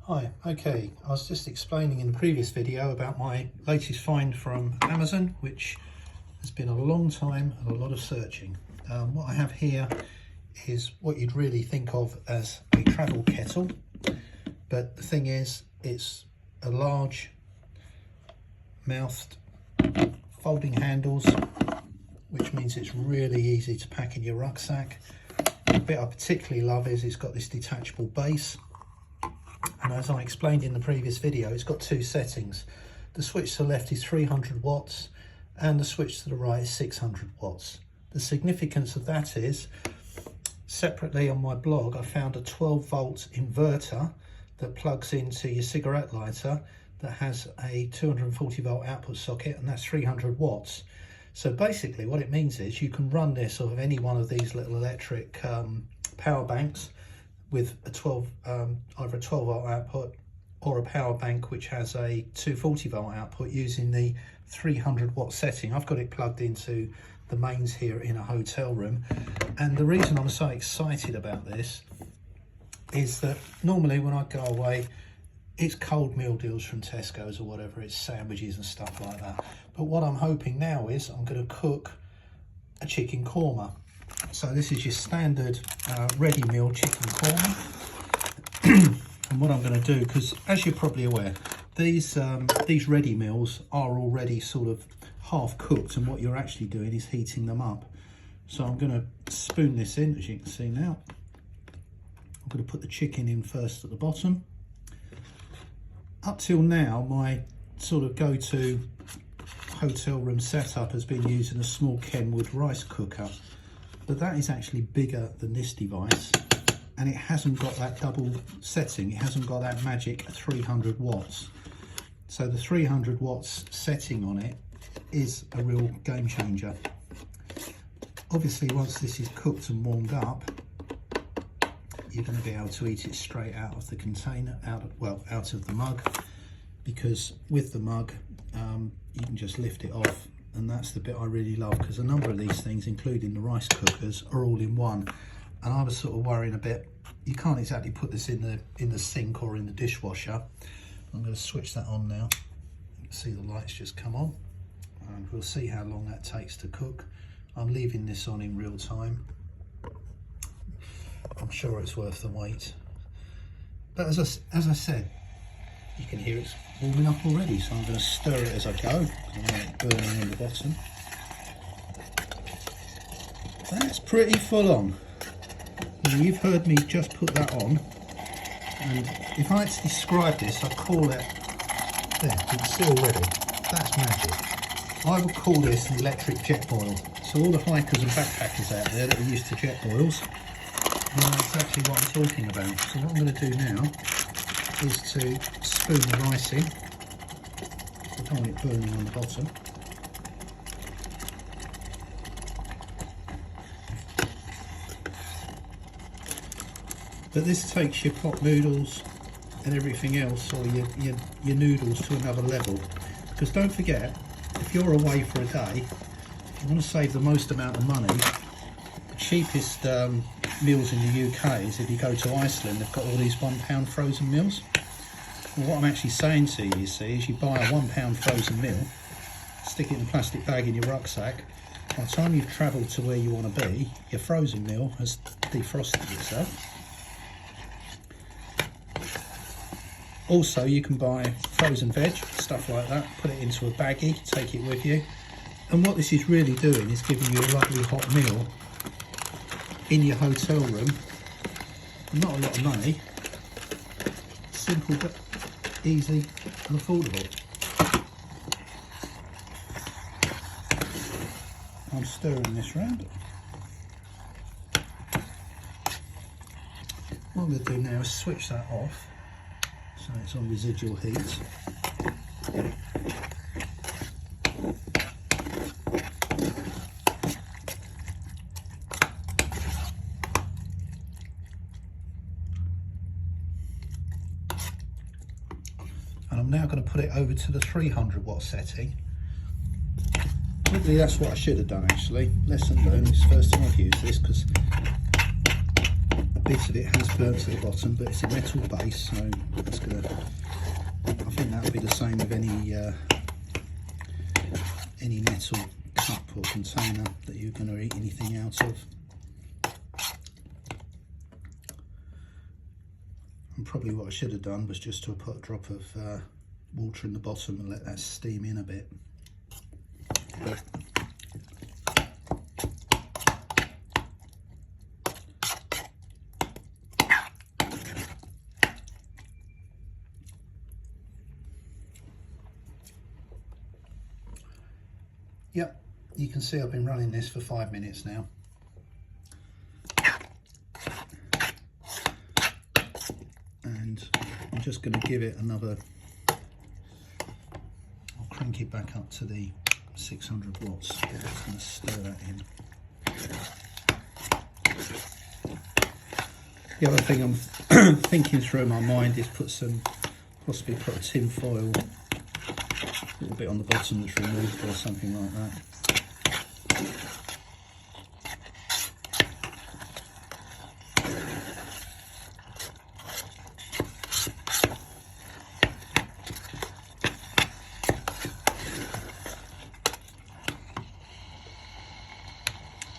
Hi, okay, I was just explaining in the previous video about my latest find from Amazon, which has been a long time and a lot of searching. What I have here is what you'd really think of as a travel kettle, but the thing is, it's a large mouthed folding handles, which means it's really easy to pack in your rucksack. The bit I particularly love is it's got this detachable base. And as I explained in the previous video, it's got two settings. The switch to the left is 300 watts and the switch to the right is 600 watts. The significance of that is, separately on my blog, I found a 12-volt inverter that plugs into your cigarette lighter that has a 240-volt output socket, and that's 300 watts. So basically what it means is you can run this off of any one of these little electric power banks with a either a 12-volt output or a power bank which has a 240-volt output using the 300-watt setting. I've got it plugged into the mains here in a hotel room, and the reason I'm so excited about this is that normally when I go away, it's cold meal deals from Tesco's or whatever, it's sandwiches and stuff like that. But what I'm hoping now is I'm going to cook a chicken korma. So this is your standard ready meal chicken korma. And what I'm going to do, because as you're probably aware, these ready meals are already sort of half cooked, and what you're actually doing is heating them up. So I'm going to spoon this in, as you can see now. I'm going to put the chicken in first at the bottom. Up till now, my sort of go-to hotel room setup has been using a small Kenwood rice cooker, but that is actually bigger than this device, and it hasn't got that double setting. It hasn't got that magic 300 watts. So the 300 watts setting on it is a real game changer. Obviously, once this is cooked and warmed up, you're going to be able to eat it straight out of the container, out of the mug, because with the mug you can just lift it off, and that's the bit I really love, because a number of these things, including the rice cookers, are all in one. And I was sort of worrying a bit, you can't exactly put this in the sink or in the dishwasher. I'm going to switch that on now. You can see the lights just come on, and we'll see how long that takes to cook. I'm leaving this on in real time. I'm sure it's worth the wait. But as I said, you can hear it's warming up already, so I'm going to stir it as I go. I want it burning in the bottom. That's pretty full on. Now, you've heard me just put that on, and if I had to describe this, I'd call it, there, you can see already, that's magic. I would call this an electric Jetboil. So all the hikers and backpackers out there that are used to Jetboils, well, that's exactly what I'm talking about. So what I'm going to do now is to spoon the rice in. I don't want it burning on the bottom. But this takes your pot noodles and everything else, or your noodles, to another level. Because don't forget, if you're away for a day, if you want to save the most amount of money, the cheapest meals in the UK is if you go to Iceland. They've got all these £1 frozen meals. Well, what I'm actually saying to you, see, is you buy a £1 frozen meal, stick it in a plastic bag in your rucksack. By the time you've travelled to where you want to be, your frozen meal has defrosted itself. Also, you can buy frozen veg, stuff like that, put it into a baggie, take it with you. And what this is really doing is giving you a lovely hot meal in your hotel room. Not a lot of money, simple but easy and affordable. I'm stirring this round. What I'm going to do now is switch that off so it's on residual heat. And I'm now going to put it over to the 300 watt setting. Probably that's what I should have done actually. Lesson learned. It's the first time I've used this, because bit of it has burnt to the bottom, but it's a metal base, so it's gonna, I think that'll be the same with any metal cup or container that you're going to eat anything out of. And probably what I should have done was just to put a drop of water in the bottom and let that steam in a bit. But yep, you can see I've been running this for 5 minutes now. And I'm just going to give it another, I'll crank it back up to the 600 watts. I'm just going to stir that in. The other thing I'm thinking through in my mind is possibly put a tin foil, a little bit on the bottom that's removed or something like that.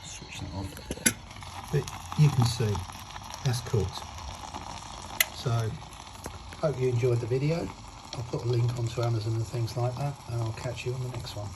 Switch that off. But you can see that's cooked. So hope you enjoyed the video. I'll put a link onto Amazon and things like that, and I'll catch you on the next one.